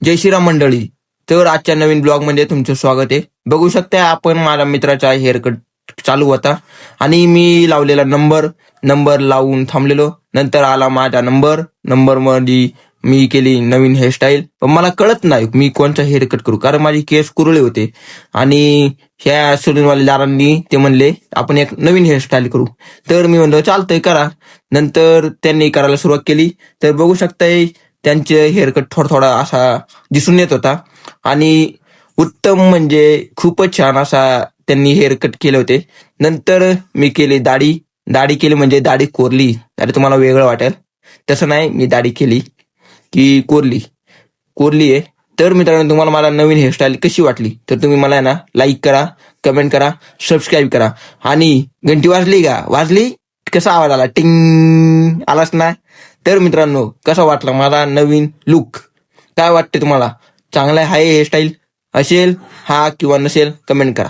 जय श्रीराम मंडळी. तर आजच्या नवीन ब्लॉग मध्ये तुमचं स्वागत आहे. बघू शकता आपण माझ्या मित्राचा हेअरकट चालू होता आणि मी लावलेला नंबर लावून थांबलेलो. नंतर आला माझा नंबर मध्ये मी केली नवीन हेअरस्टाईल. पण मला कळत नाही मी कोणता हेअरकट करू, कारण माझे केस कुरळे होते आणि ह्या सलूनवाले दारांनी ते म्हणले आपण एक नवीन हेअरस्टाईल करू. तर मी म्हणलो चालतंय करा. नंतर त्यांनी करायला सुरुवात केली. तर बघू शकताय त्यांचे हेअरकट थोडा असा दिसून येत होता आणि उत्तम म्हणजे खूपच छान असा त्यांनी हेअरकट केले होते. नंतर मी केली दाढी केली म्हणजे दाढी कोरली. अरे तुम्हाला वेगळं वाटेल, तसं नाही, मी दाढी केली की कोरली आहे. तर मित्रांनो, तुम्हाला मला नवीन हेअरस्टाईल कशी वाटली तर तुम्ही मला ना लाईक करा, कमेंट करा, सबस्क्राईब करा आणि घंटी वाजली का? वाजली? कसा आवाज आला? टिंग आलाच ना? तर मित्रांनो, कसा वाटला मला नवीन लुक? काय वाटते तुम्हाला? चांगला आहे हेअरस्टाईल? असेल हा किंवा नसेल कमेंट करा.